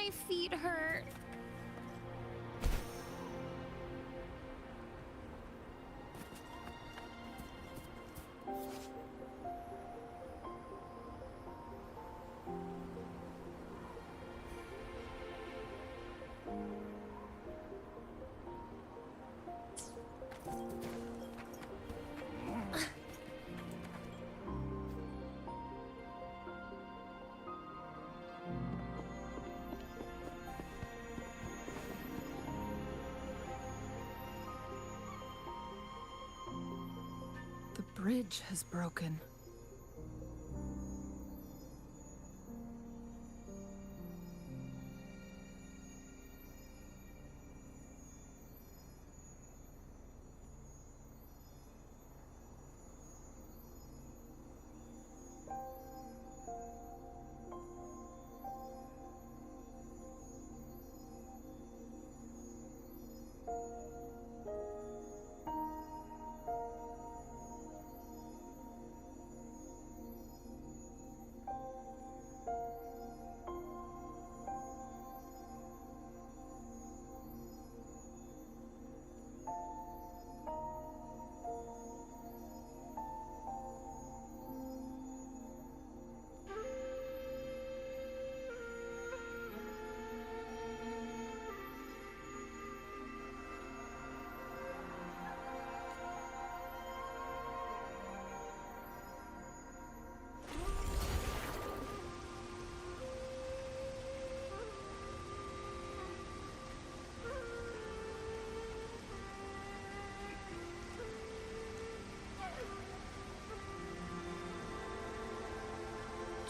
My feet hurt. The bridge has broken.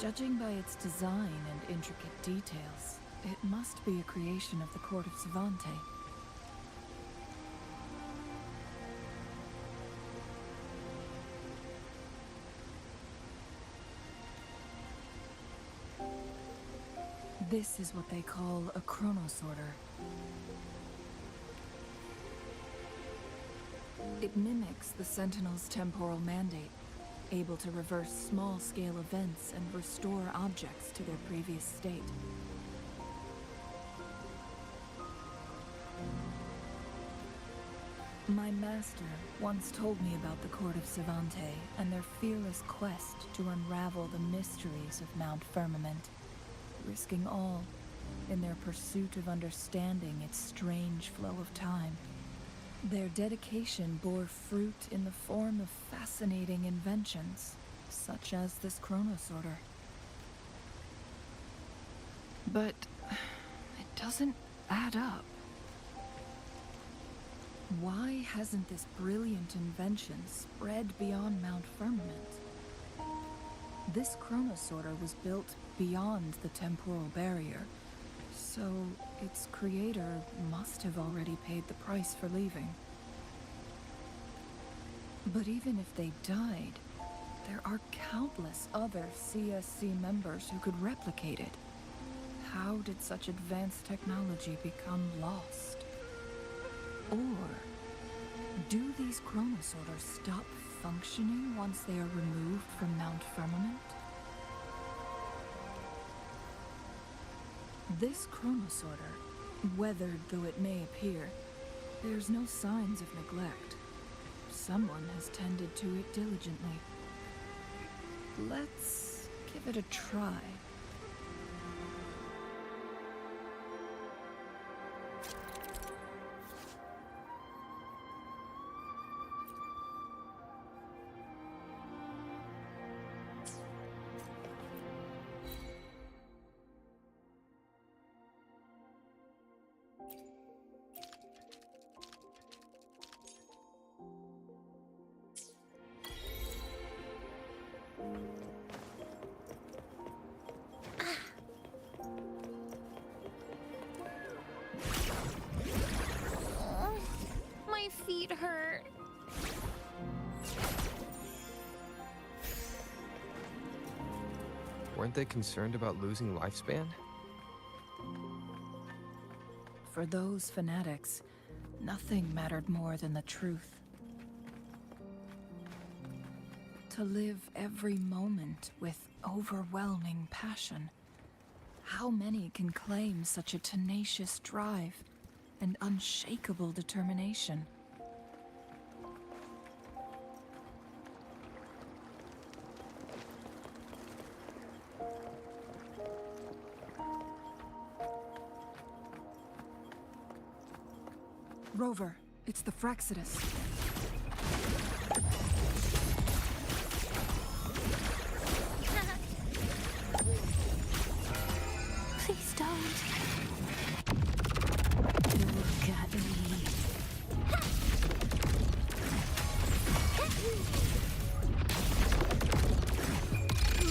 Judging by its design and intricate details, it must be a creation of the court of Savante. This is what they call a chronosorter. It mimics the Sentinel's temporal mandate, able to reverse small-scale events and restore objects to their previous state. My master once told me about the Court of Savante and their fearless quest to unravel the mysteries of Mount Firmament, risking all in their pursuit of understanding its strange flow of time. Their dedication bore fruit in the form of fascinating inventions, such as this chronosorter. But it doesn't add up. Why hasn't this brilliant invention spread beyond Mount Firmament? This chronosorter was built beyond the temporal barrier, so its creator must have already paid the price for leaving. But even if they died, there are countless other CSC members who could replicate it. How did such advanced technology become lost? Or do these chronosorters stop functioning once they are removed from Mount Firmament? This chronosorter, weathered though it may appear, bears no signs of neglect. Someone has tended to it diligently. Let's give it a try. My feet hurt. Weren't they concerned about losing lifespan? For those fanatics, nothing mattered more than the truth. To live every moment with overwhelming passion. How How many can claim such a tenacious drive and unshakable determination? Rover, it's the Fraxidus. Please don't. Look at me.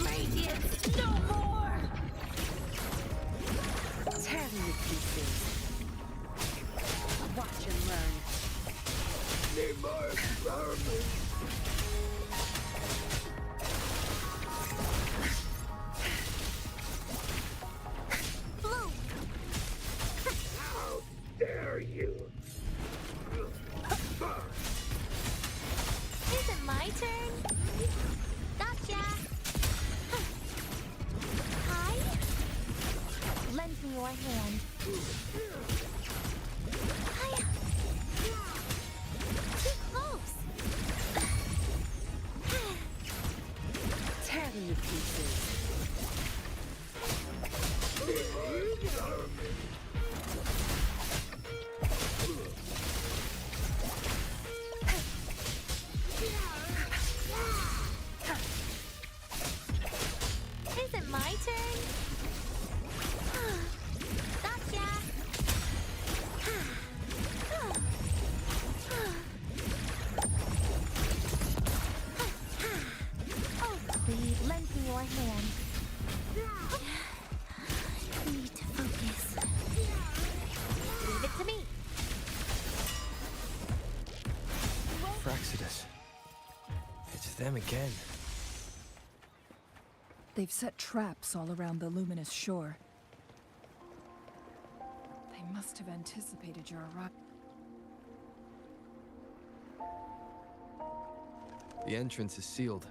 Radiance, no more! Tear them to pieces. Watch and learn. Need more experiments. Blue! How dare you? Is it my turn? Gotcha! Hi? Lend me your hand. Hiya! Too close! Tear them to pieces. Is it my turn? Gotcha! Oh, please, lend me your hand. Need to focus. Leave it to me. Fraxidus. It's them again. They've set traps all around the luminous shore. They must have anticipated your arrival. The entrance is sealed.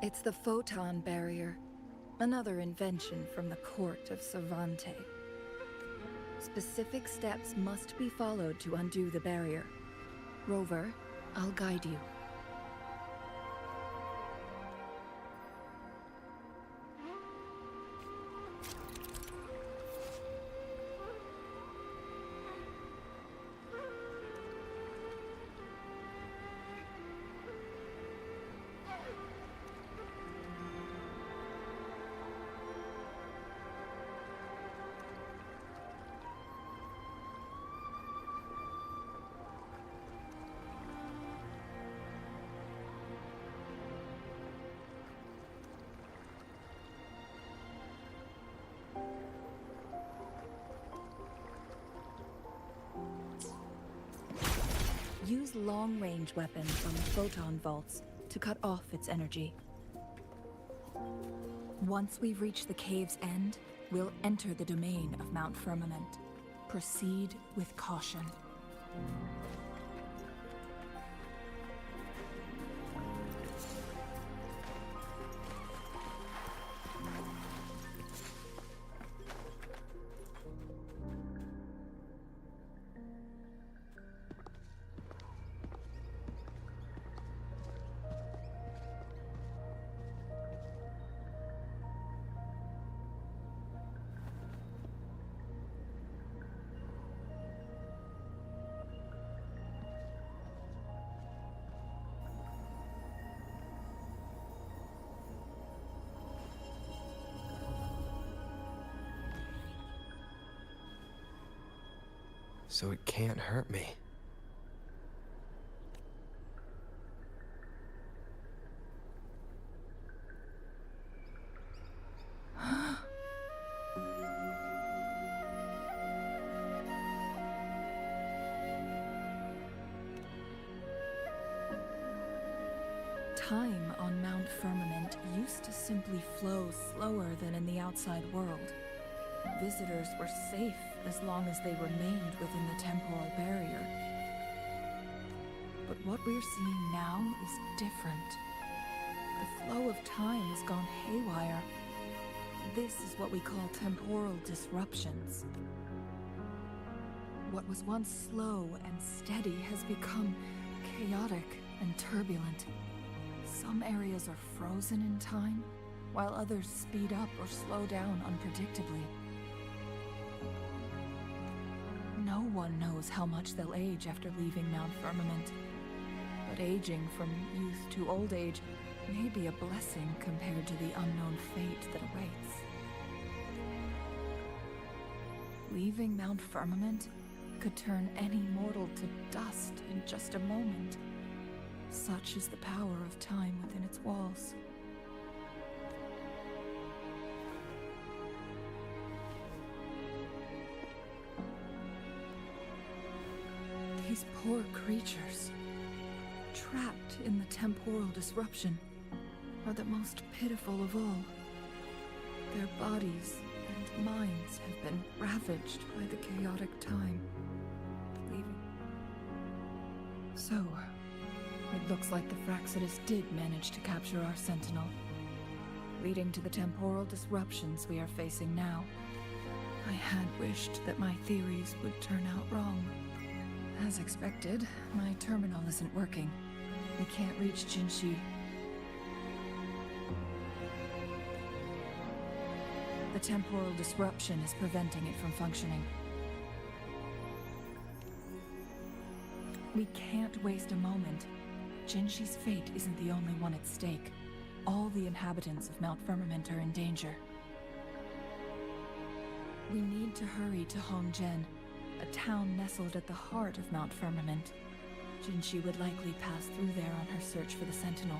It's the photon barrier, another invention from the court of Savante. Specific steps must be followed to undo the barrier. Rover, I'll guide you. Use long-range weapons from the photon vaults to cut off its energy. Once we've reached the cave's end, we'll enter the domain of Mount Firmament. Proceed with caution. So it can't hurt me. Time on Mount Firmament used to simply flow slower than in the outside world. Visitors were safe as long as they remained within the temporal barrier. But what we're seeing now is different. The flow of time has gone haywire. This is what we call temporal disruptions. What was once slow and steady has become chaotic and turbulent. Some areas are frozen in time, while others speed up or slow down unpredictably. No one knows how much they'll age after leaving Mount Firmament, but aging from youth to old age may be a blessing compared to the unknown fate that awaits. Leaving Mount Firmament could turn any mortal to dust in just a moment. Such is the power of time within its walls. These poor creatures, trapped in the temporal disruption, are the most pitiful of all. Their bodies and minds have been ravaged by the chaotic time. So, it looks like the Fraxidus did manage to capture our Sentinel, leading to the temporal disruptions we are facing now. I had wished that my theories would turn out wrong. As expected, my terminal isn't working. We can't reach Jinshi. The temporal disruption is preventing it from functioning. We can't waste a moment. Jinshi's fate isn't the only one at stake. All the inhabitants of Mount Firmament are in danger. We need to hurry to Hongjian, a town nestled at the heart of Mount Firmament. Jinshi would likely pass through there on her search for the Sentinel.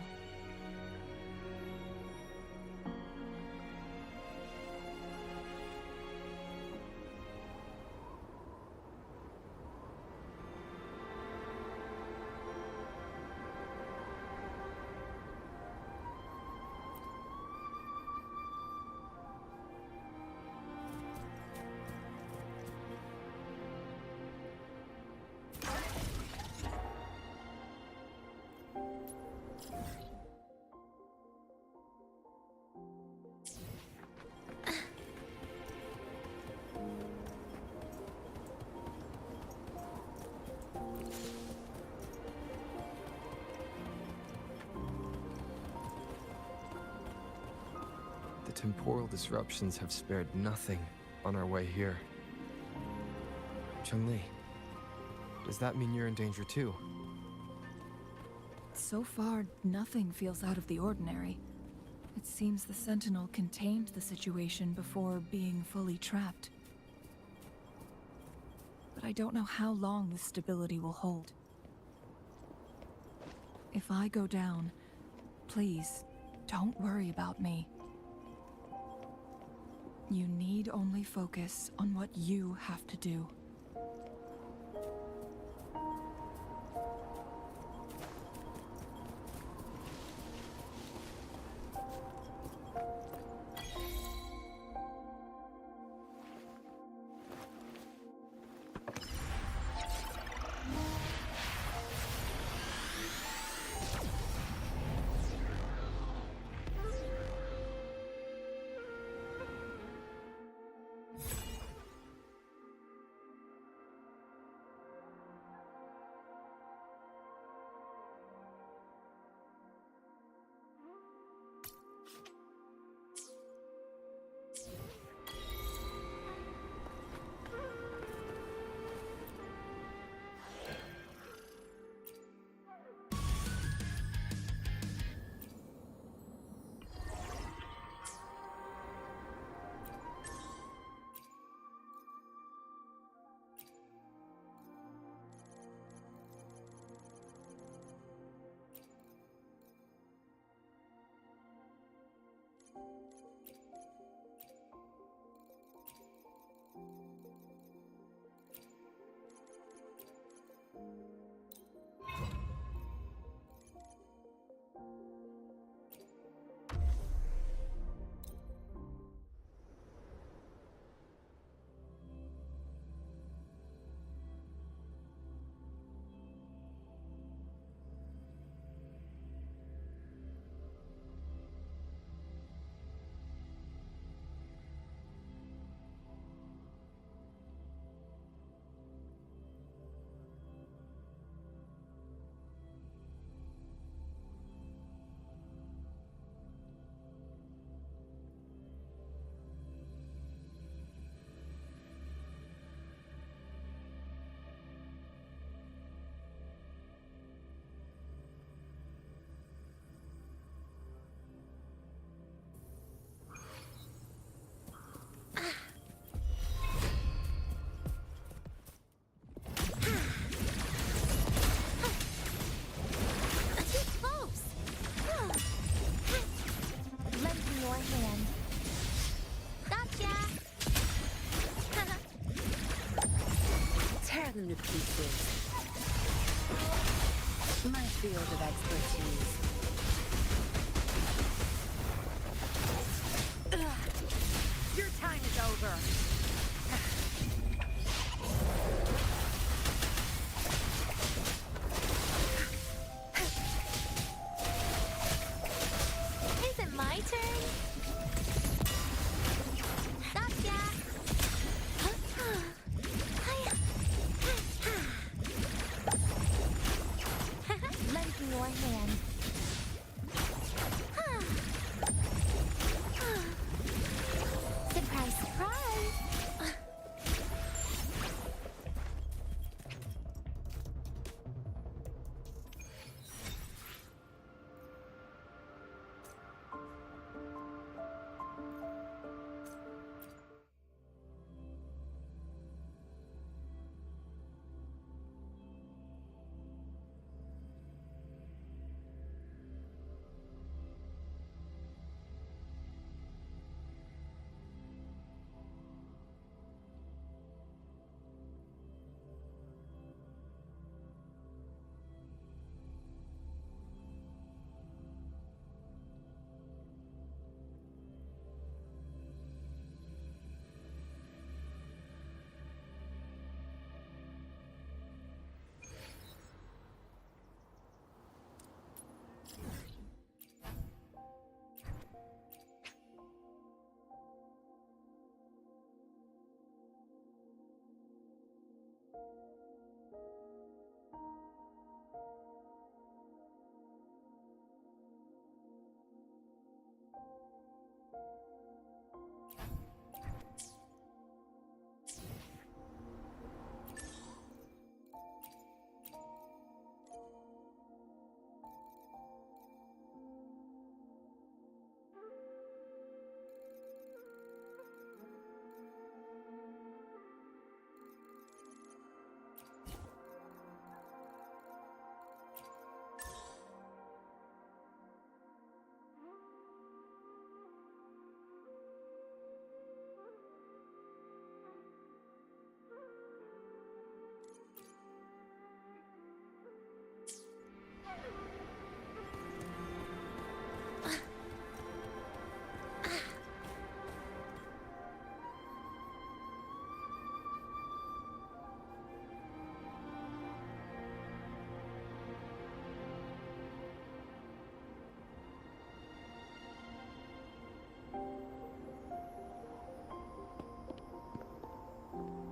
The temporal disruptions have spared nothing on our way here. Chun-Li, does that mean you're in danger too? So far, nothing feels out of the ordinary. It seems the Sentinel contained the situation before being fully trapped. But I don't know how long this stability will hold. If I go down, please, don't worry about me. You need only focus on what you have to do. them to pieces. My field of expertise. Ugh. Your time is over. Is it my turn? Gotcha! Lend me your hand. Surprise, surprise!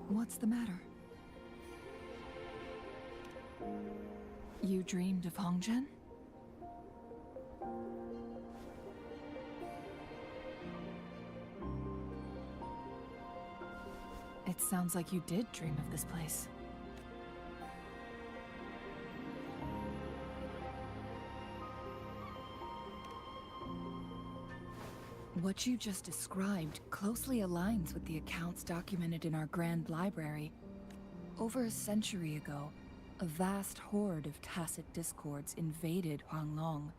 What's the matter? You dreamed of Hongzhen? It sounds like you did dream of this place. What you just described closely aligns with the accounts documented in our Grand Library. Over a century ago, a vast horde of tacit discords invaded Huanglong.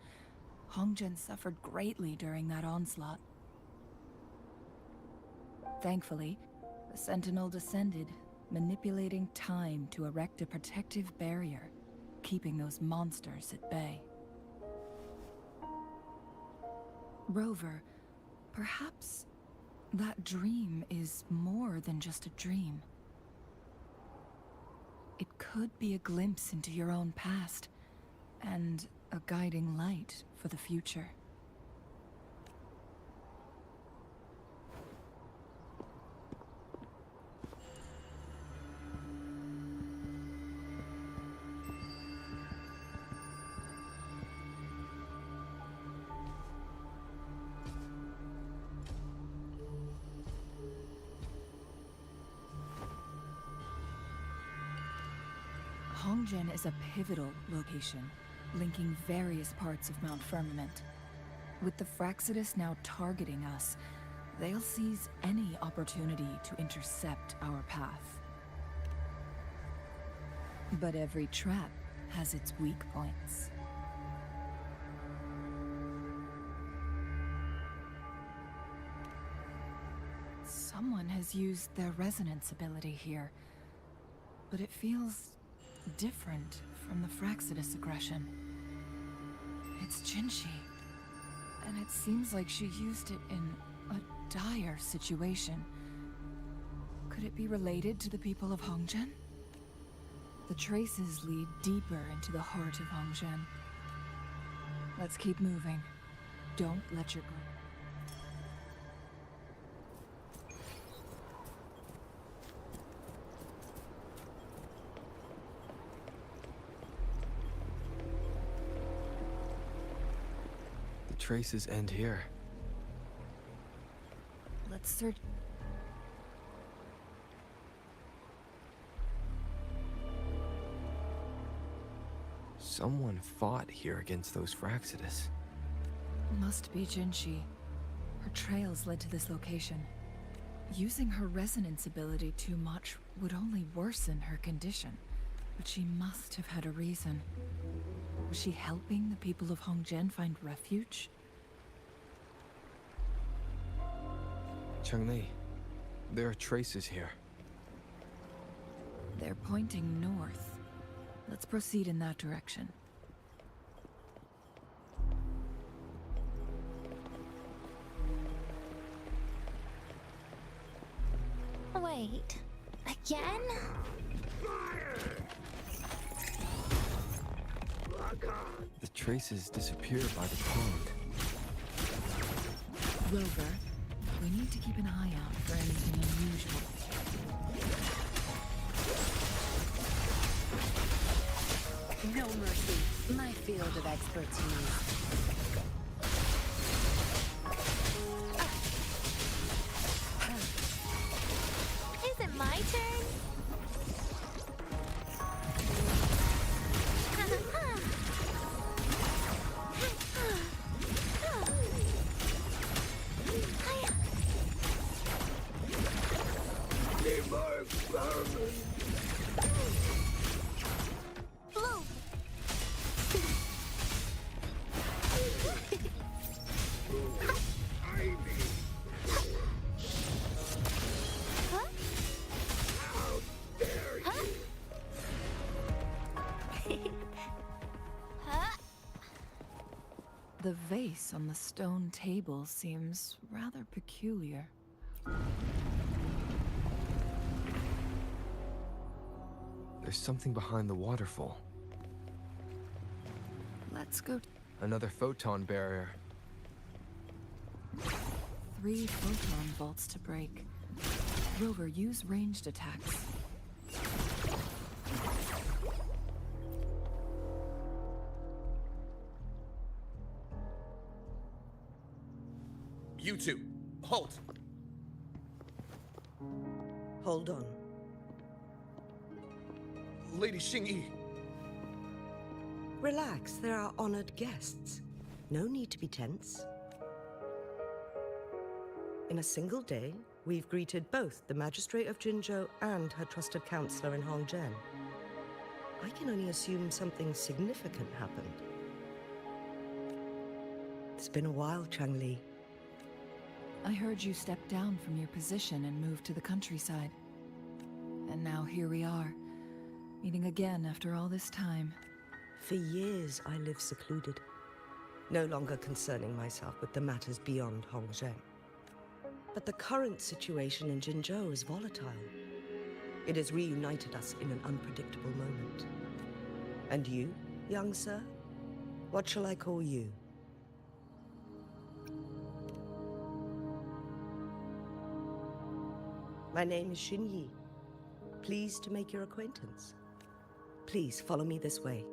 Hongzhen suffered greatly during that onslaught. Thankfully, the Sentinel descended, manipulating time to erect a protective barrier, keeping those monsters at bay. Rover, perhaps that dream is more than just a dream. It could be a glimpse into your own past, and a guiding light for the future. Hongzhen is a pivotal location, linking various parts of Mount Firmament. With the Fraxidus now targeting us, they'll seize any opportunity to intercept our path. But every trap has its weak points. Someone has used their resonance ability here. but it feels different from the Fraxidus aggression. It's Jinshi, and it seems like she used it in a dire situation. Could it be related to the people of Hongzhen? The traces lead deeper into the heart of Hongzhen. Let's keep moving. Don't let your... The traces end here. Let's search... Someone fought here against those Fraxidus. Must be Jinshi. Her trails led to this location. Using her resonance ability too much would only worsen her condition. But she must have had a reason. Was she helping the people of Hongzhen find refuge? Changli, there are traces here. They're pointing north. Let's proceed in that direction. Wait. Again? The traces disappear by the pond. Rover, we need to keep an eye out for anything unusual. No mercy. My field of expertise. Is it my turn? They mark vermin. Bloom! Ivy. Huh? How dare you? Huh? The vase on the stone table seems rather peculiar. There's something behind the waterfall. Let's go. Another photon barrier. 3 photon vaults to break. Rover, use ranged attacks. You two, halt! Hold on. Lady Xingyi, Relax, there are honored guests. No need to be tense. In a single day, we've greeted both the Magistrate of Jinzhou and her trusted counselor in Hongzhen. I can only assume something significant happened. It's been a while, Changli. I heard you stepped down from your position and moved to the countryside. And now here we are, meeting again after all this time. For years, I lived secluded, no longer concerning myself with the matters beyond Hongzhen. But the current situation in Jinzhou is volatile. It has reunited us in an unpredictable moment. And you, young sir? What shall I call you? My name is Xinyi. Pleased to make your acquaintance. Please follow me this way.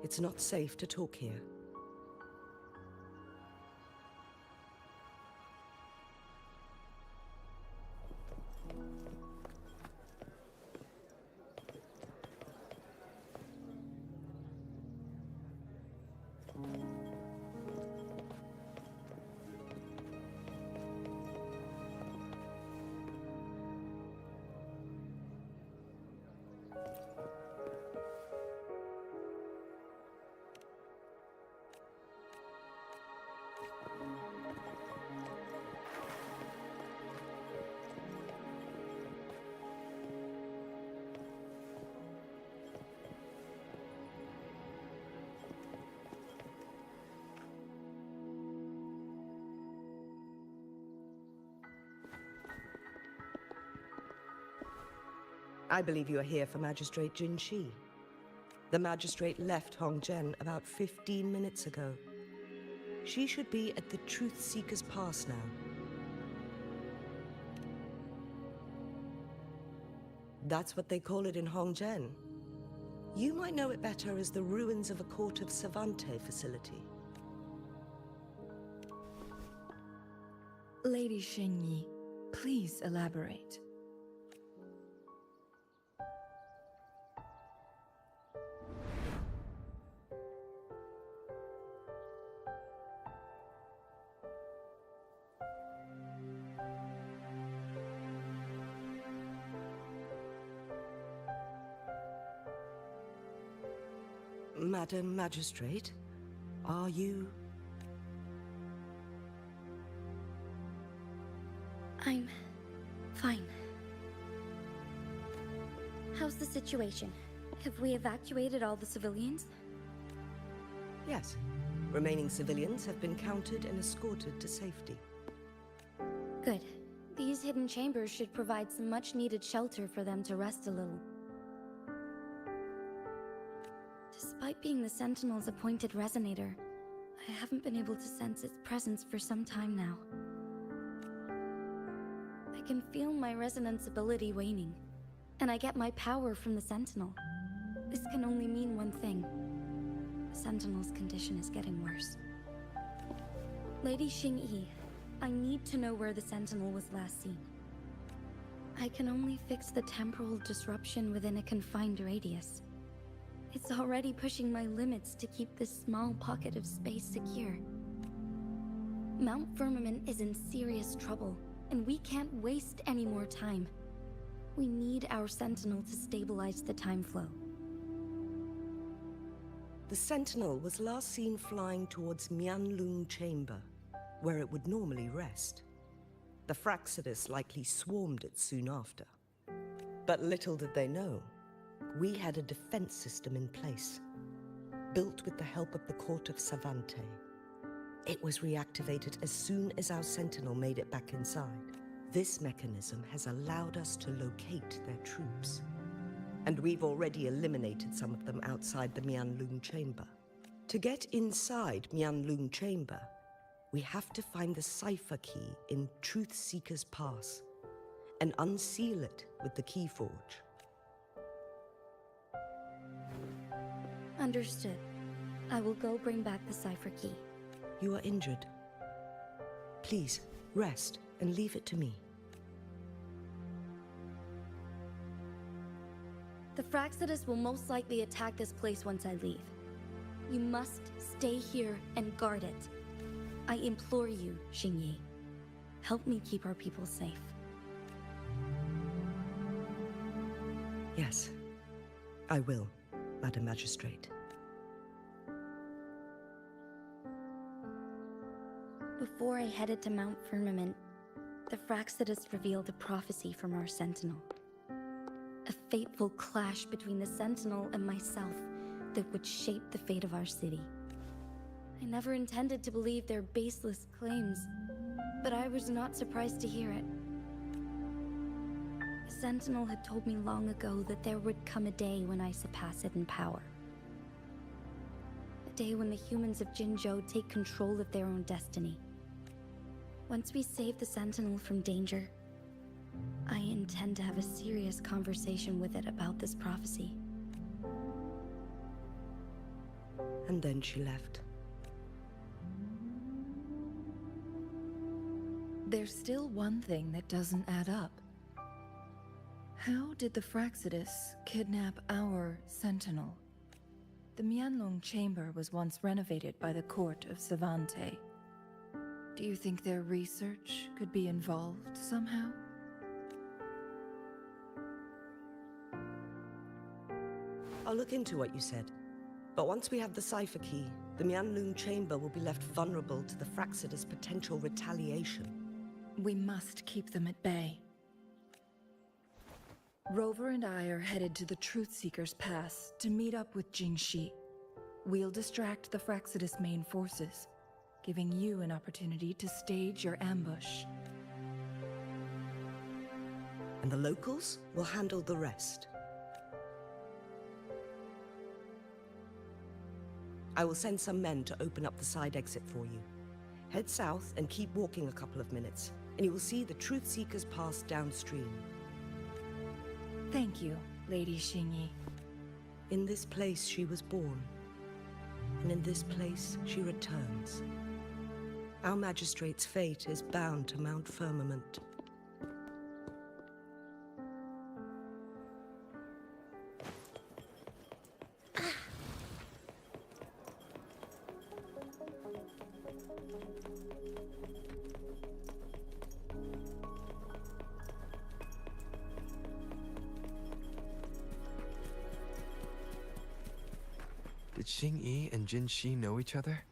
It's not safe to talk here. I believe you are here for Magistrate Jin Shi. The magistrate left Hongzhen about 15 minutes ago. She should be at the Truth Seeker's Pass now. That's what they call it in Hongzhen. You might know it better as the ruins of a Court of Savante facility. Lady Xingyi, please elaborate. Madam Magistrate, are you... I'm fine. How's the situation? Have we evacuated all the civilians? Yes. Remaining civilians have been counted and escorted to safety. Good. These hidden chambers should provide some much-needed shelter for them to rest a little. Despite being the Sentinel's appointed resonator, I haven't been able to sense its presence for some time now. I can feel my resonance ability waning, and I get my power from the Sentinel. This can only mean one thing. The Sentinel's condition is getting worse. Lady Xingyi, I need to know where the Sentinel was last seen. I can only fix the temporal disruption within a confined radius. It's already pushing my limits to keep this small pocket of space secure. Mount Firmament is in serious trouble, and we can't waste any more time. We need our Sentinel to stabilize the time flow. The Sentinel was last seen flying towards Mianlung Chamber, where it would normally rest. The Fraxidus likely swarmed it soon after. But little did they know, we had a defense system in place, built with the help of the Court of Savante. It was reactivated as soon as our Sentinel made it back inside. This mechanism has allowed us to locate their troops. And we've already eliminated some of them outside the Mianlung Chamber. To get inside Mianlung Chamber, we have to find the cipher key in Truth Seeker's Pass and unseal it with the Keyforge. Understood. I will go bring back the cipher key. You are injured. Please, rest and leave it to me. The Fraxidus will most likely attack this place once I leave. You must stay here and guard it. I implore you, Xingyi. Help me keep our people safe. Yes, I will, Madam Magistrate. Before I headed to Mount Firmament, the Fraxidus revealed a prophecy from our Sentinel. A fateful clash between the Sentinel and myself that would shape the fate of our city. I never intended to believe their baseless claims, but I was not surprised to hear it. The Sentinel had told me long ago that there would come a day when I surpass it in power. A day when the humans of Jinzhou take control of their own destiny. Once we save the Sentinel from danger, I intend to have a serious conversation with it about this prophecy. And then she left. There's still one thing that doesn't add up. How did the Fraxidus kidnap our Sentinel? The Mianlong Chamber was once renovated by the Court of Savante. Do you think their research could be involved somehow? I'll look into what you said. But once we have the cipher key, the Mianlung Chamber will be left vulnerable to the Fraxidus' potential retaliation. We must keep them at bay. Rover and I are headed to the Truth Seeker's Pass to meet up with Jin Shi. We'll distract the Fraxidus' main forces, giving you an opportunity to stage your ambush. and the locals will handle the rest. I will send some men to open up the side exit for you. Head south and keep walking a couple of minutes, and you will see the Truth Seeker's pass downstream. Thank you, Lady Xingyi. In this place she was born, and in this place she returns. Our magistrate's fate is bound to Mount Firmament. Did Xingyi and Jinxi know each other?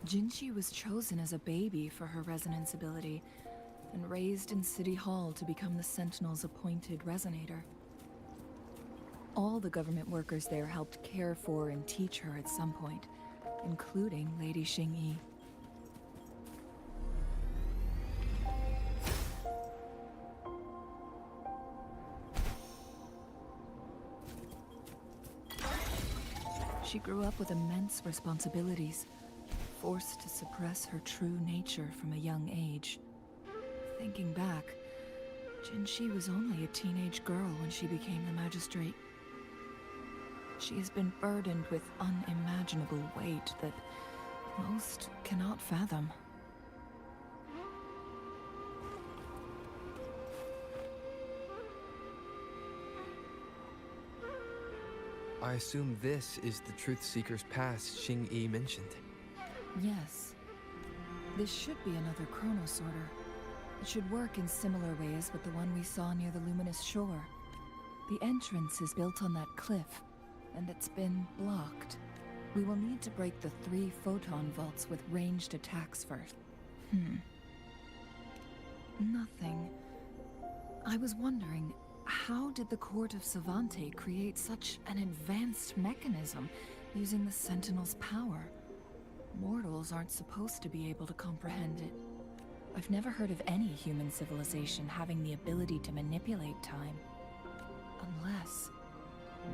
Jinxi was chosen as a baby for her resonance ability, and raised in City Hall to become the Sentinel's appointed resonator. All the government workers there helped care for and teach her at some point, including Lady Xingyi. She grew up with immense responsibilities, forced to suppress her true nature from a young age. Thinking back, Jinxi was only a teenage girl when she became the magistrate. She has been burdened with unimaginable weight that most cannot fathom. I assume this is the Truth Seeker's Pass Xingyi mentioned. Yes. This should be another chronosorter. It should work in similar ways with the one we saw near the Luminous Shore. The entrance is built on that cliff, and it's been blocked. We will need to break the 3 photon vaults with ranged attacks first. Nothing. I was wondering, how did the Court of Savante create such an advanced mechanism using the Sentinel's power? Mortals aren't supposed to be able to comprehend it. I've never heard of any human civilization having the ability to manipulate time. Unless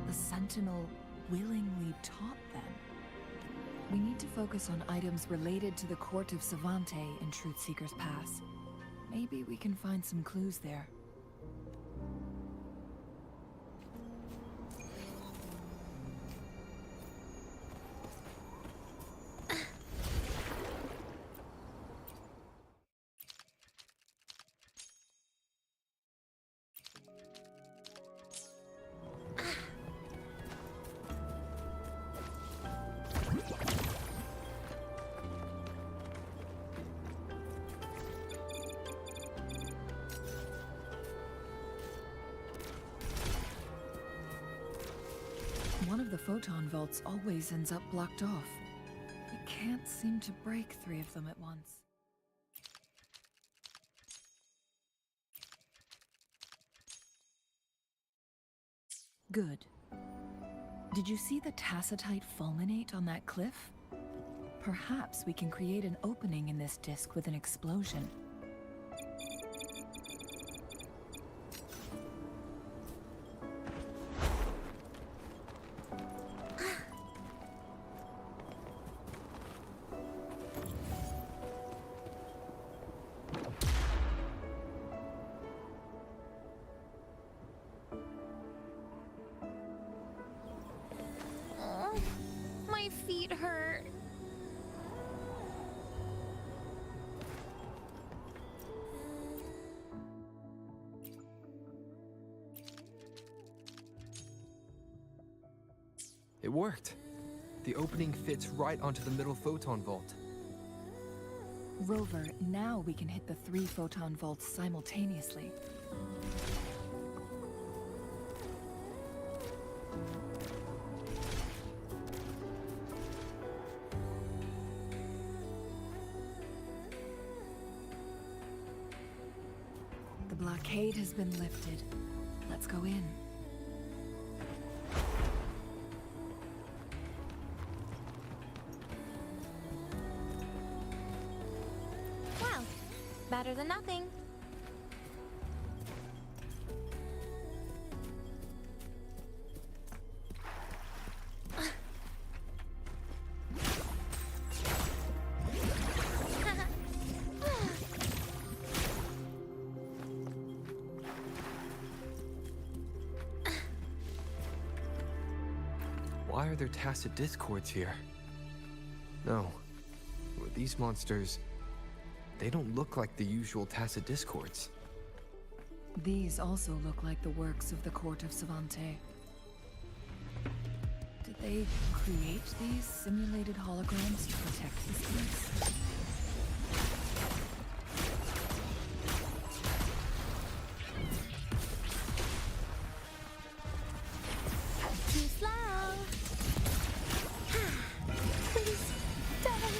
the Sentinel willingly taught them. We need to focus on items related to the Court of Savante in Truth Seeker's Pass. Maybe we can find some clues there. One of the photon vaults always ends up blocked off. We can't seem to break 3 of them at once. Good. Did you see the tacitite fulminate on that cliff? Perhaps we can create an opening in this disk with an explosion. My feet hurt. It worked. The opening fits right onto the middle photon vault. Rover, now we can hit the 3 photon vaults simultaneously. The blockade has been lifted. Let's go in. Well, better than nothing. why are there tacit discords here? No. These monsters... they don't look like the usual tacit discords. These also look like the works of the court of Savante. Did they create these simulated holograms to protect this place? Too slow. Please don't.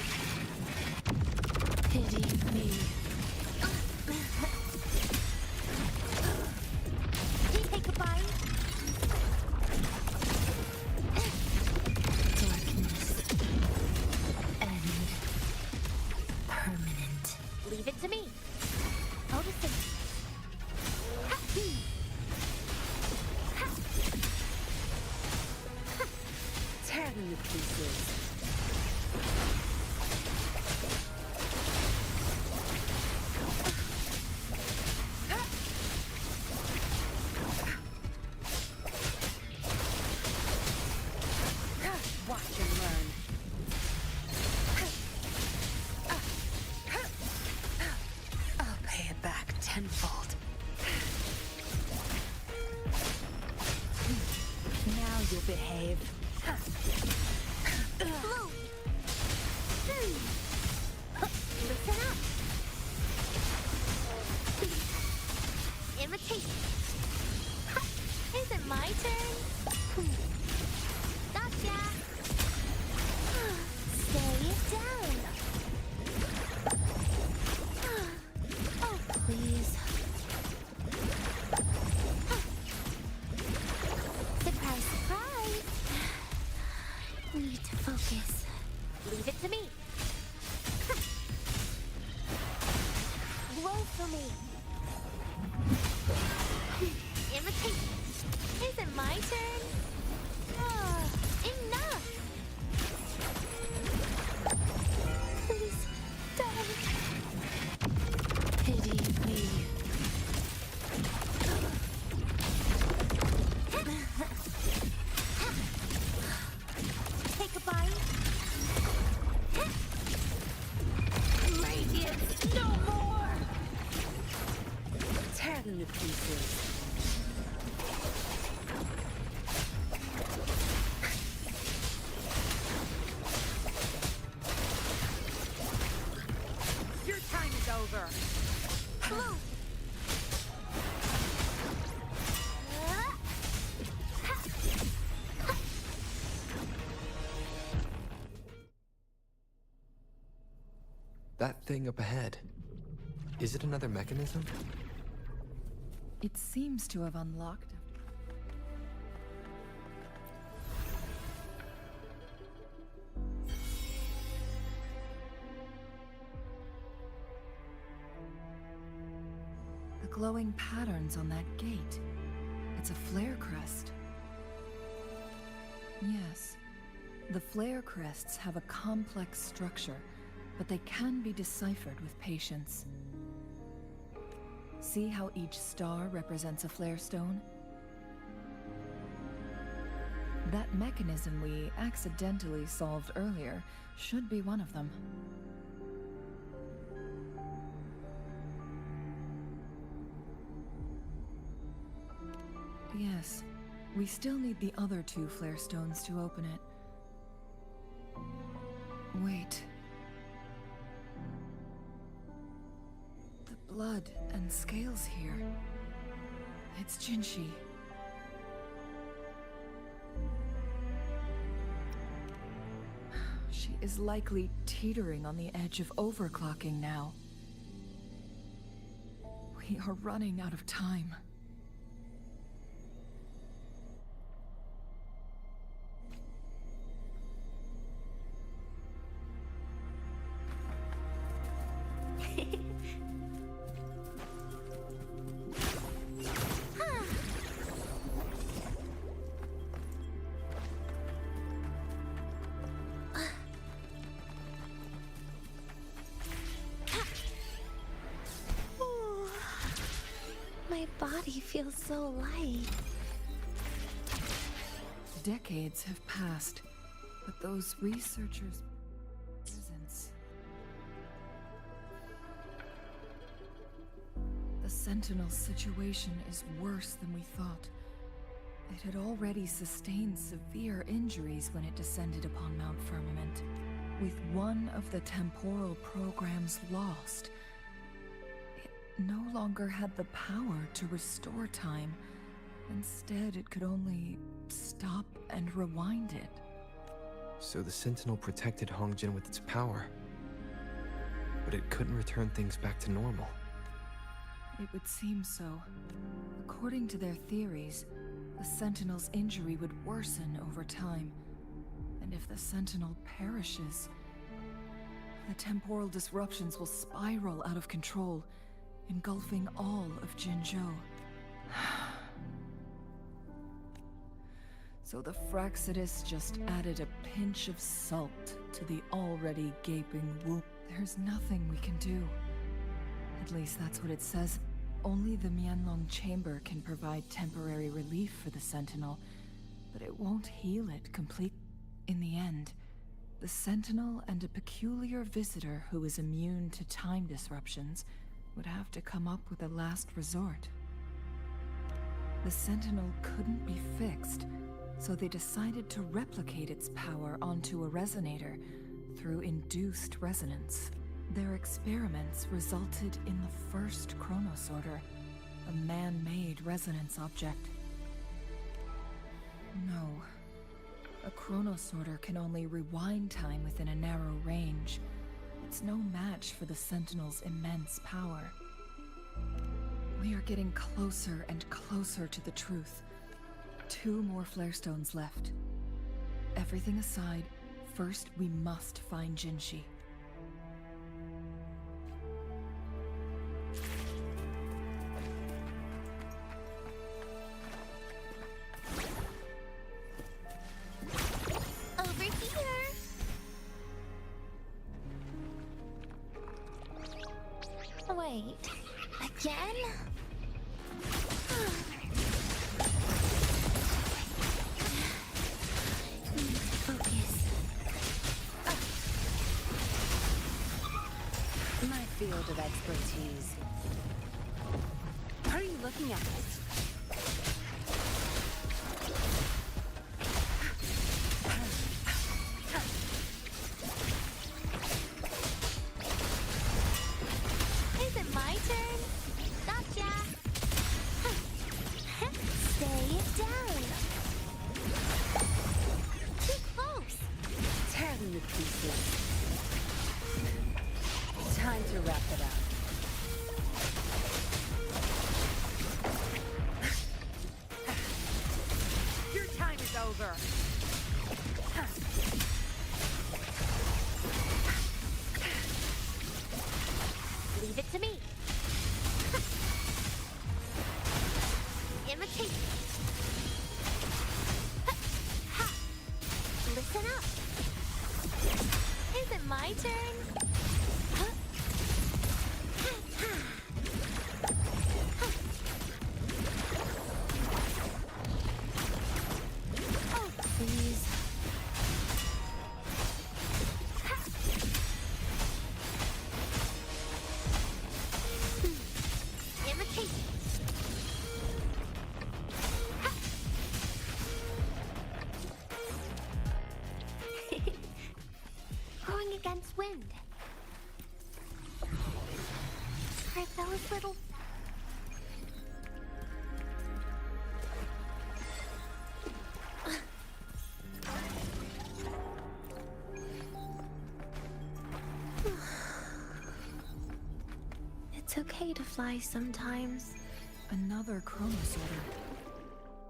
Pity me. Take a bite. Darkness. End. Permanent. Leave it to me. Noticing. Tear them to pieces. Watch and learn. I'll pay it back tenfold. Now you'll behave. Blue. Listen up. Imitate. Is it my turn? Gotcha. Stay down. Oh, please. Surprise, surprise. Need to focus. Leave it to me. Roll for me. Imitate. Is it my turn? Enough. Please don't. Pity me. Take a bite. Radiance, no more. Tear them to pieces. Your time is over. Blue. That thing up ahead. Is it another mechanism? It seems to have unlocked. The glowing patterns on that gate. It's a flare crest. Yes. The flare crests have a complex structure, but they can be deciphered with patience. See how each star represents a flare stone? That mechanism we accidentally solved earlier should be one of them. Yes, we still need the other two flare stones to open it. Wait. The blood and scales here. It's Jinshi. She is likely teetering on the edge of overclocking now. We are running out of time. My body feels so light. Decades have passed, but those researchers' presence. The Sentinel's situation is worse than we thought. It had already sustained severe injuries when it descended upon Mount Firmament. With one of the temporal programs lost, it no longer had the power to restore time. Instead, it could only stop and rewind it. So the Sentinel protected Hongjin with its power. But it couldn't return things back to normal. It would seem so. According to their theories, the Sentinel's injury would worsen over time. And if the Sentinel perishes, the temporal disruptions will spiral out of control, engulfing all of Jinzhou. So the Fraxidus just added a pinch of salt to the already gaping wound. There's nothing we can do. At least that's what it says. Only the Mianlong Chamber can provide temporary relief for the Sentinel, but it won't heal it complete. In the end, the Sentinel and a peculiar visitor who is immune to time disruptions would have to come up with a last resort. The Sentinel couldn't be fixed, so they decided to replicate its power onto a resonator through induced resonance. Their experiments resulted in the first chronosorter, a man-made resonance object. No. A chronosorter can only rewind time within a narrow range. It's no match for the Sentinel's immense power. We are getting closer and closer to the truth. 2 more flare stones left. Everything aside, first we must find Jinshi. Over here! Wait, again? Focus. My field of expertise. Are you looking at it? Is it my turn? Gotcha! Stay down! Too close! Tear them to pieces. Time to wrap it up. Your time is over. Leave it to me! Imitate! Listen up! Is it my turn? Oh, please. Imitate! Going against wind. Are those little... It's okay to fly sometimes. Another chronosorter.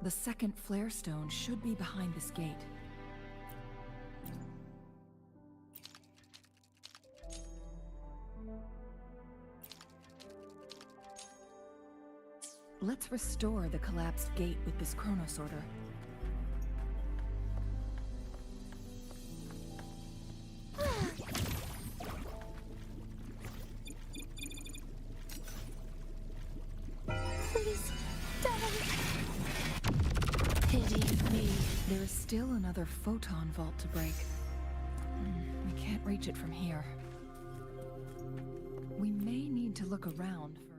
The second flare stone should be behind this gate. Let's restore the collapsed gate with this chronosorter. Please, don't. Pity me. There is still another photon vault to break. We can't reach it from here. We may need to look around for...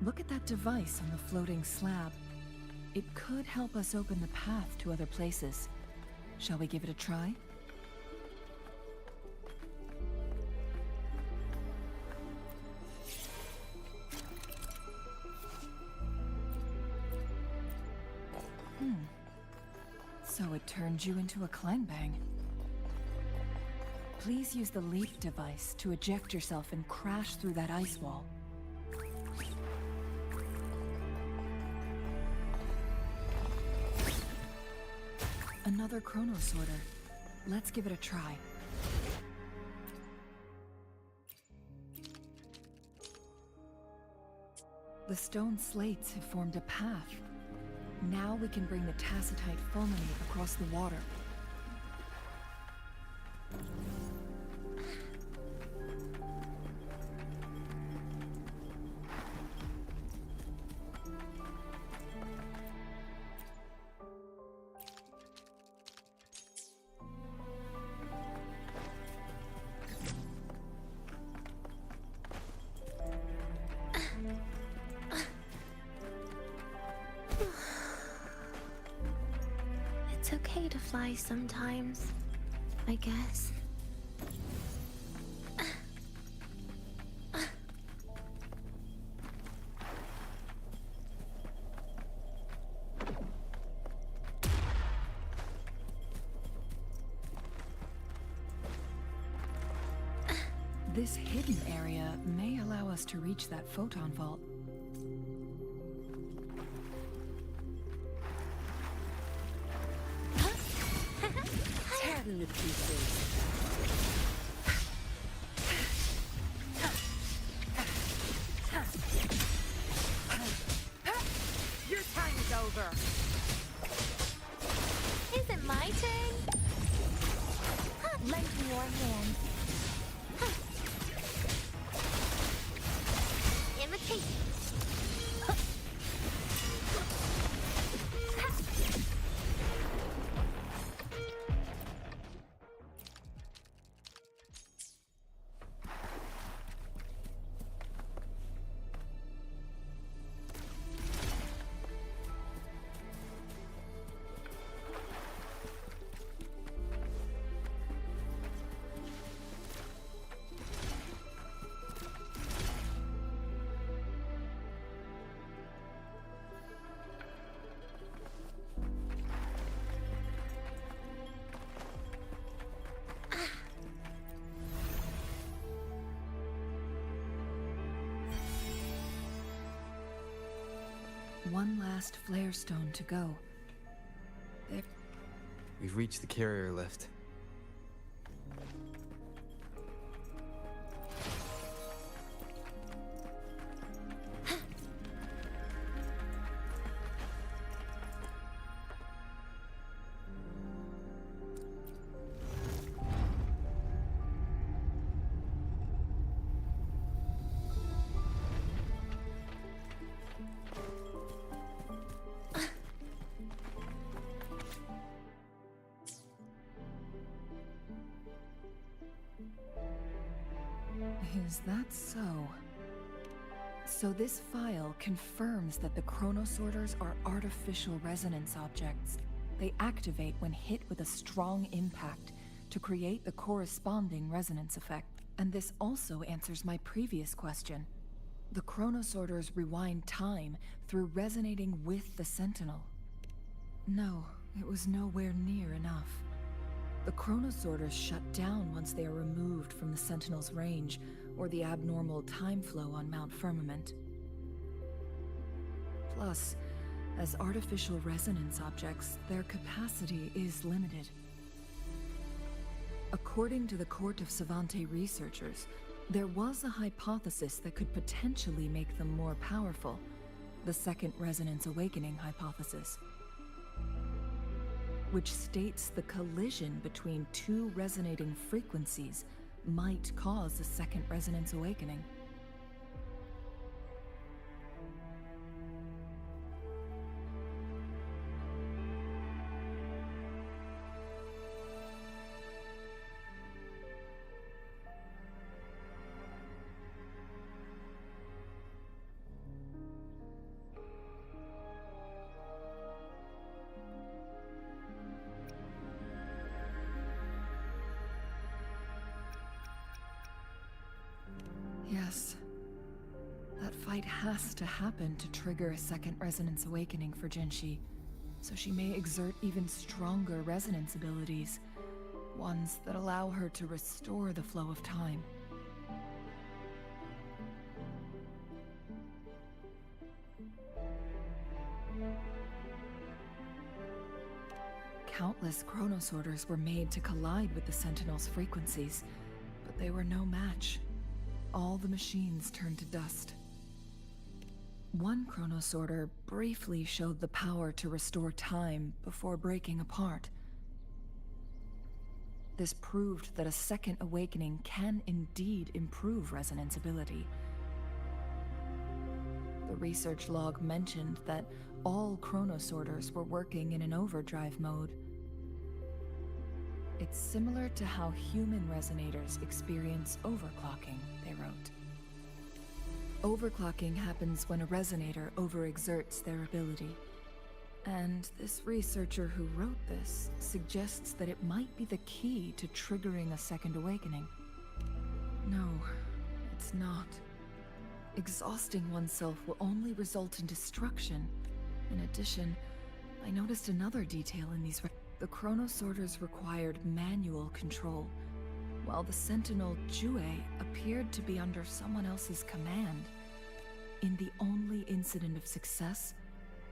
Look at that device on the floating slab. It could help us open the path to other places. Shall we give it a try? So it turned you into a clangbang. Please use the leap device to eject yourself and crash through that ice wall. Another chronosorter. Let's give it a try. The stone slates have formed a path. Now we can bring the tacitite fulminate across the water. It's okay to fly sometimes, I guess. This hidden area may allow us to reach that photon vault. Tear them to pieces. Your time is over. Is it my turn? Lend me your hand. Imitate. One last flare stone to go. We've reached the carrier lift. Is that so? So this file confirms that the chronosorters are artificial resonance objects. They activate when hit with a strong impact to create the corresponding resonance effect. And this also answers my previous question. The chronosorters rewind time through resonating with the Sentinel. No, it was nowhere near enough. The chronosorters shut down once they are removed from the Sentinel's range, or the abnormal time flow on Mount Firmament. Plus, as artificial resonance objects, their capacity is limited. According to the Court of Savante researchers, there was a hypothesis that could potentially make them more powerful, the Second Resonance Awakening hypothesis, which states the collision between two resonating frequencies might cause a second resonance awakening. fight has to happen to trigger a second resonance awakening for Jinshi, so she may exert even stronger resonance abilities, ones that allow her to restore the flow of time. Countless chronosorters were made to collide with the Sentinel's frequencies, but they were no match. All the machines turned to dust. One chronosorter briefly showed the power to restore time before breaking apart. This proved that a second awakening can indeed improve resonance ability. The research log mentioned that all chronosorters were working in an overdrive mode. It's similar to how human resonators experience overclocking, they wrote. Overclocking happens when a resonator overexerts their ability. And this researcher who wrote this suggests that it might be the key to triggering a second awakening. No, it's not. Exhausting oneself will only result in destruction. In addition, I noticed another detail in these. The chronosorters required manual control, while the sentinel Jue appeared to be under someone else's command. In the only incident of success,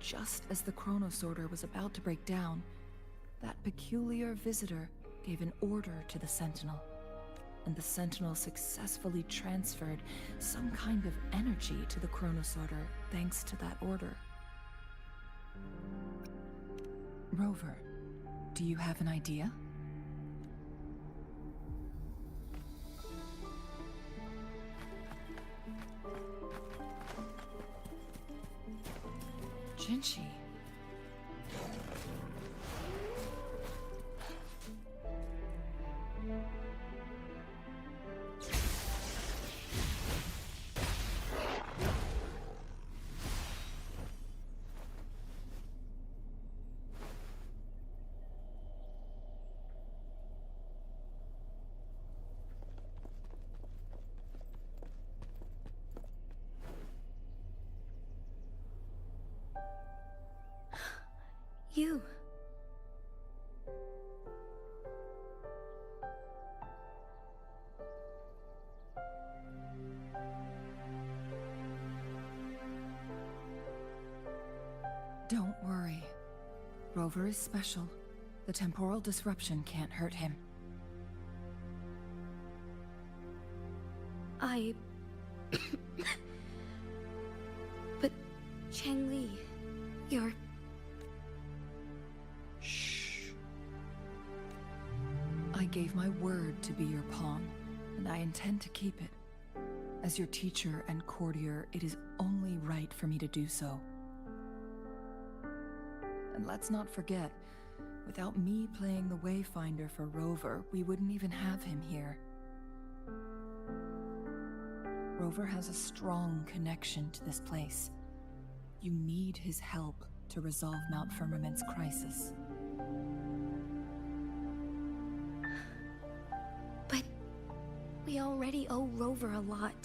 just as the chronosorter was about to break down, that peculiar visitor gave an order to the sentinel, and the sentinel successfully transferred some kind of energy to the chronosorter thanks to that order. Rover, do you have an idea? Jinshi. You. Don't worry. Rover is special. The temporal disruption can't hurt him. But Changli, you're... I gave my word to be your pawn, and I intend to keep it. As your teacher and courtier, it is only right for me to do so. And let's not forget, without me playing the Wayfinder for Rover, we wouldn't even have him here. Rover has a strong connection to this place. You need his help to resolve Mount Firmament's crisis. But we already owe Rover a lot.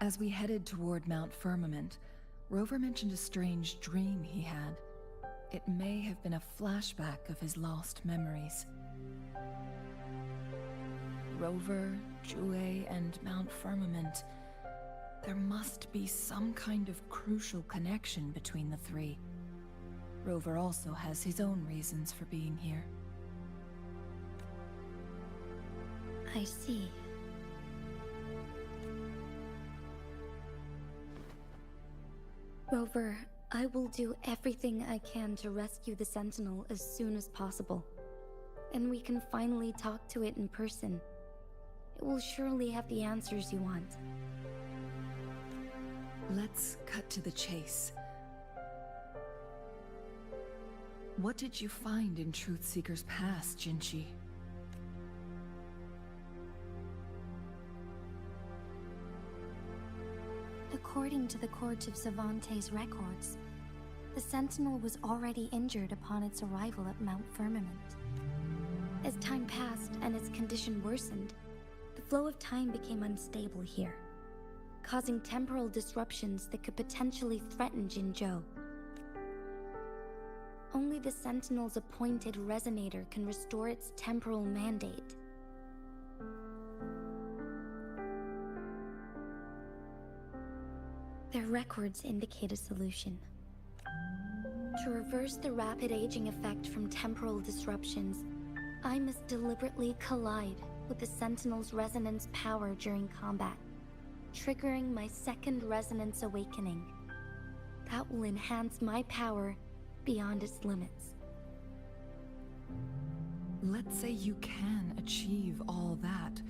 As we headed toward Mount Firmament, Rover mentioned a strange dream he had. It may have been a flashback of his lost memories. Rover, Jue, and Mount Firmament. There must be some kind of crucial connection between the three. Rover also has his own reasons for being here. I see. Rover, I will do everything I can to rescue the Sentinel as soon as possible. And we can finally talk to it in person. It will surely have the answers you want. Let's cut to the chase. What did you find in Truthseeker's past, Jinshi? According to the Court of Savante's records, the Sentinel was already injured upon its arrival at Mount Firmament. As time passed and its condition worsened, the flow of time became unstable here, causing temporal disruptions that could potentially threaten Jinzhou. Only the Sentinel's appointed resonator can restore its temporal mandate. Their records indicate a solution. To reverse the rapid aging effect from temporal disruptions, I must deliberately collide with the Sentinel's resonance power during combat, triggering my second resonance awakening. That will enhance my power beyond its limits. Let's say you can achieve all that,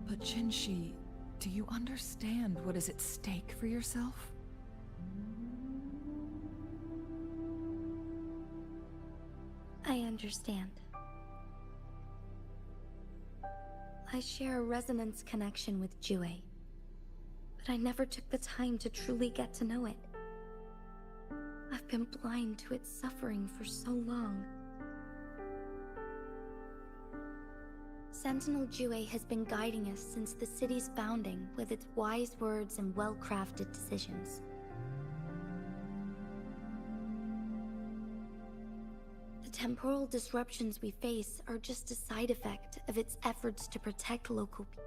but Jinshi, do you understand what is at stake for yourself? I understand. I share a resonance connection with Jue, but I never took the time to truly get to know it. I've been blind to its suffering for so long. Sentinel Jue has been guiding us since the city's founding with its wise words and well-crafted decisions. The temporal disruptions we face are just a side effect of its efforts to protect local people.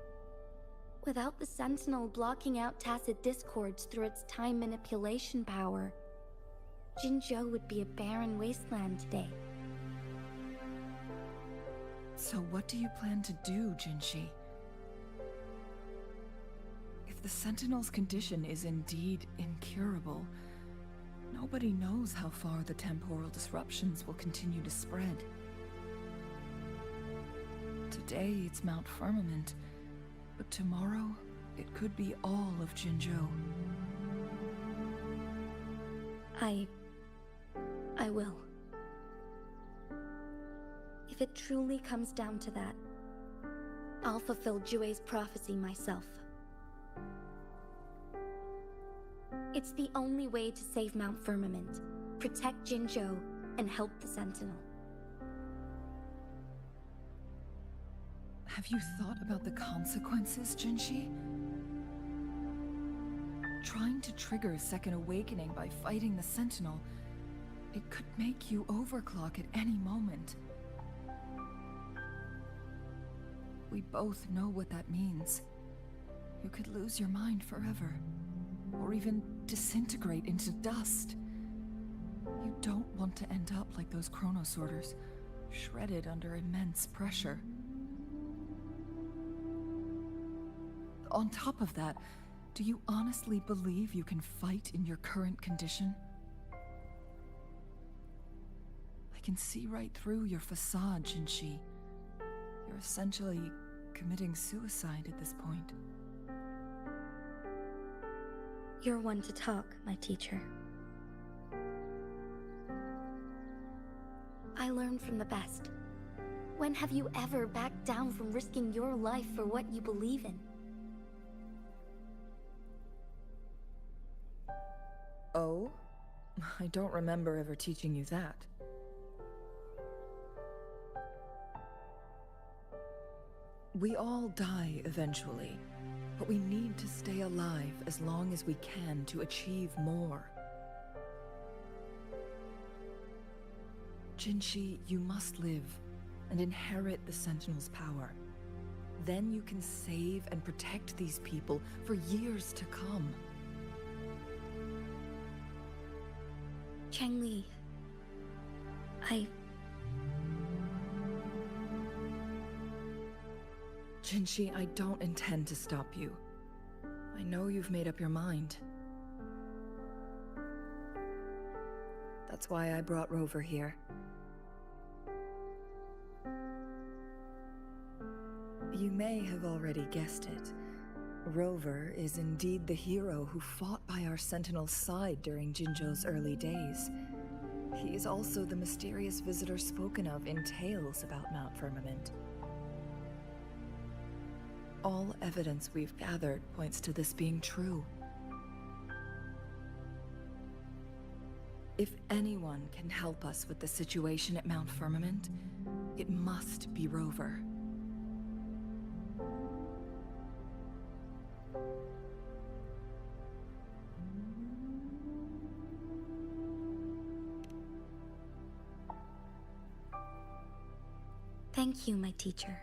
Without the Sentinel blocking out tacit discords through its time manipulation power, Jinzhou would be a barren wasteland today. So what do you plan to do, Jinshi? If the Sentinel's condition is indeed incurable, nobody knows how far the temporal disruptions will continue to spread. Today it's Mount Firmament, but tomorrow it could be all of Jinzhou. I will. If it truly comes down to that, I'll fulfill Jue's prophecy myself. It's the only way to save Mount Firmament, protect Jinzhou, and help the Sentinel. Have you thought about the consequences, Jinshi? Trying to trigger a second awakening by fighting the Sentinel, it could make you overclock at any moment. We both know what that means. You could lose your mind forever, or even disintegrate into dust. You don't want to end up like those chronosorters, shredded under immense pressure. On top of that, do you honestly believe you can fight in your current condition? I can see right through your facade, Jinshi. You're essentially committing suicide at this point. You're one to talk, my teacher. I learn from the best. When have you ever backed down from risking your life for what you believe in? Oh? I don't remember ever teaching you that. We all die eventually, but we need to stay alive as long as we can to achieve more. Jinshi, you must live and inherit the Sentinel's power. Then you can save and protect these people for years to come. Changli, Jinshi, I don't intend to stop you. I know you've made up your mind. That's why I brought Rover here. You may have already guessed it. Rover is indeed the hero who fought by our Sentinel's side during Jinzhou's early days. He is also the mysterious visitor spoken of in tales about Mount Firmament. All evidence we've gathered points to this being true. If anyone can help us with the situation at Mount Firmament, it must be Rover. Thank you, my teacher.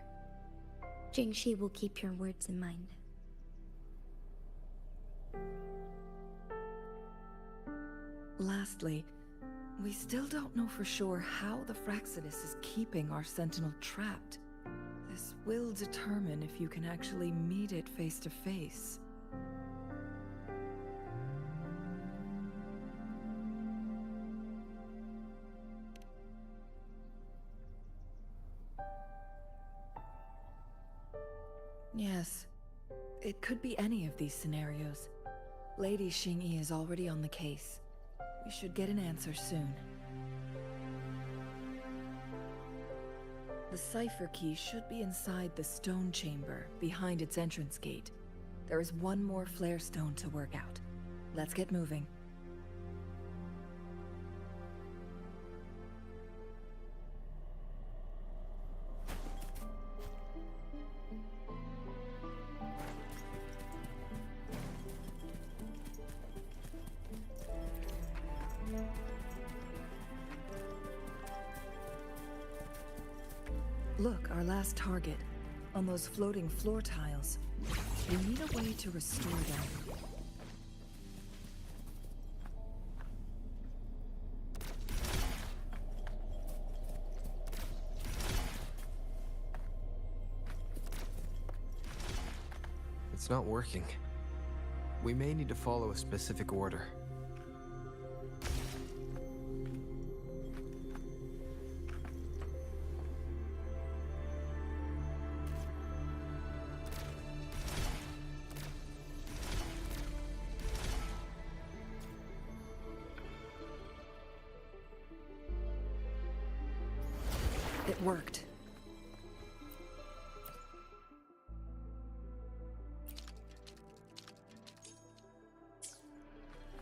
Jingxi will keep your words in mind. Lastly, we still don't know for sure how the Fraxinus is keeping our Sentinel trapped. This will determine if you can actually meet it face to face. Yes, it could be any of these scenarios. Lady Xingyi is already on the case. We should get an answer soon. The cipher key should be inside the stone chamber, behind its entrance gate. There is one more flare stone to work out. Let's get moving. Look, our last target. On those floating floor tiles. We need a way to restore them. It's not working. We may need to follow a specific order. It worked.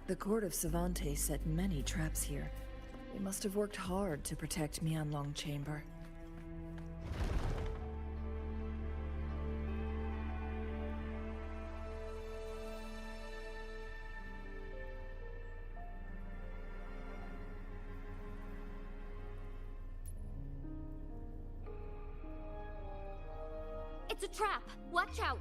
The court of Savante set many traps here. They must have worked hard to protect Mianlong Chamber. It's a trap! Watch out!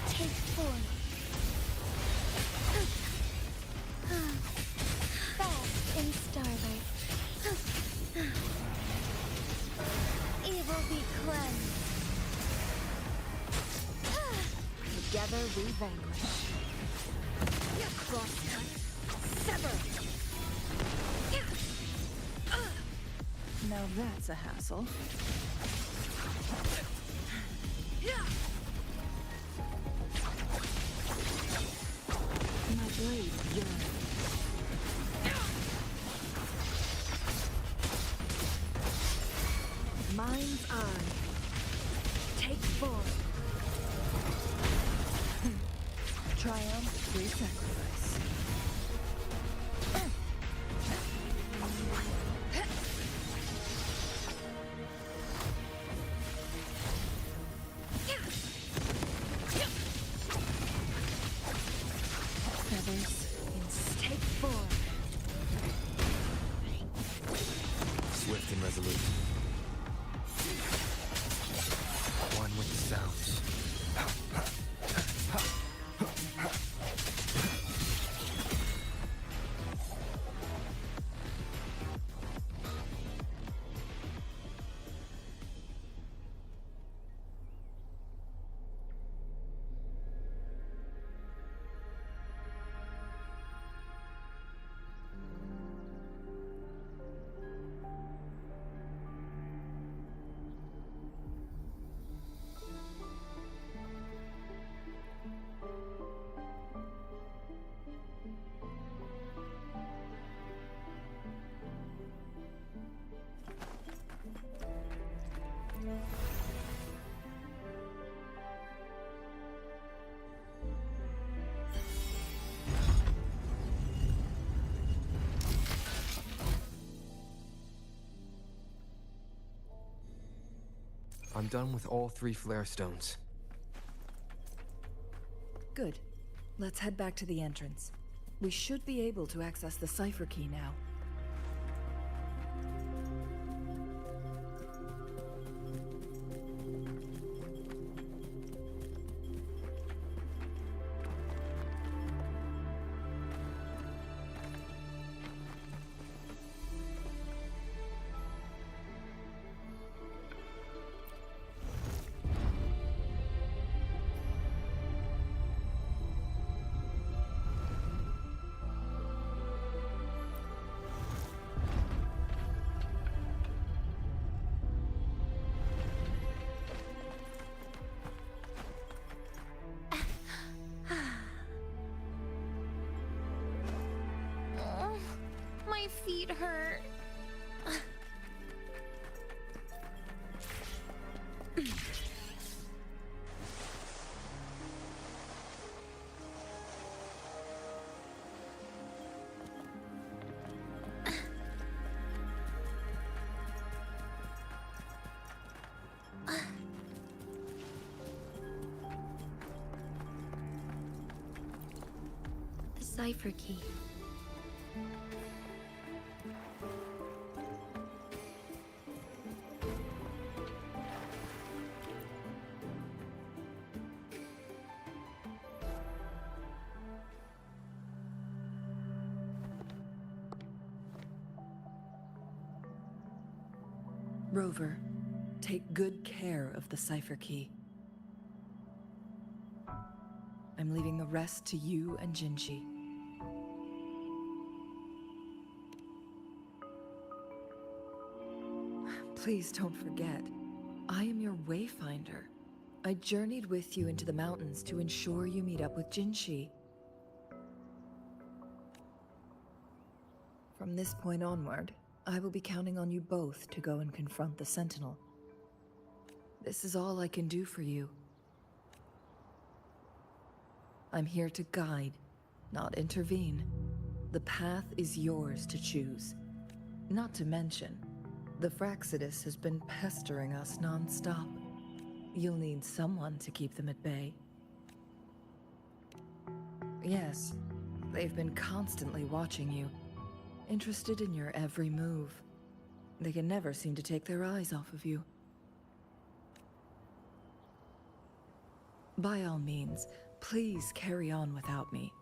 Take 4. Fast in starlight. Evil be cleansed. Together we vanquish. Crosscut. Sever. Now that's a hassle. My blade yearns. Mind's eye. Take 4. Triumph through sacrifice. Feathers in Take 4. Swift and resolute. One with the sounds. I'm done with all 3 flare stones. Good. Let's head back to the entrance. We should be able to access the cipher key now. Oh, my feet hurt. The cipher key. Rover, take good care of the cipher key. I'm leaving the rest to you and Jinchi. Please don't forget, I am your wayfinder. I journeyed with you into the mountains to ensure you meet up with Jinchi. From this point onward, I will be counting on you both to go and confront the Sentinel. This is all I can do for you. I'm here to guide, not intervene. The path is yours to choose. Not to mention, the Fraxidus has been pestering us non-stop. You'll need someone to keep them at bay. Yes, they've been constantly watching you, interested in your every move. They can never seem to take their eyes off of you. By all means, please carry on without me.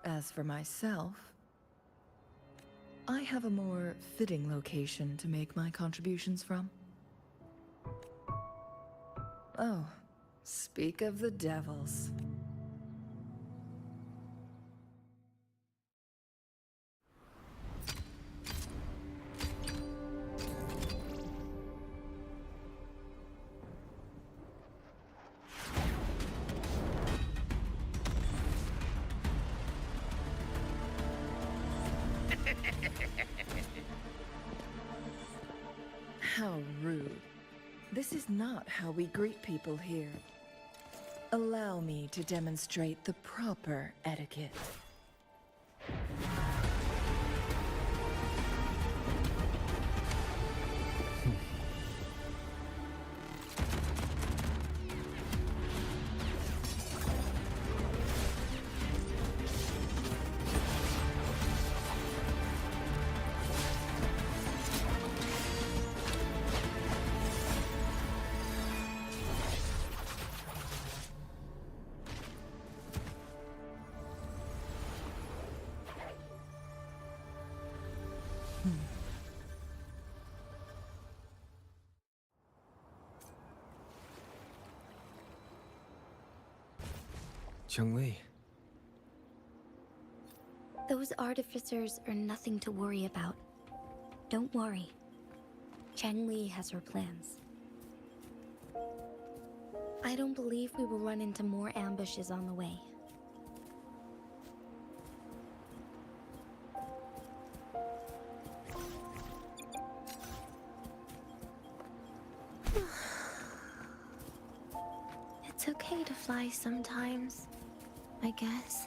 As for myself, I have a more fitting location to make my contributions from. Oh, speak of the devils. How rude. This is not how we greet people here. Allow me to demonstrate the proper etiquette. Chun-Li. Those artificers are nothing to worry about. Don't worry. Chang-Li has her plans. I don't believe we will run into more ambushes on the way. It's okay to fly sometimes, I guess.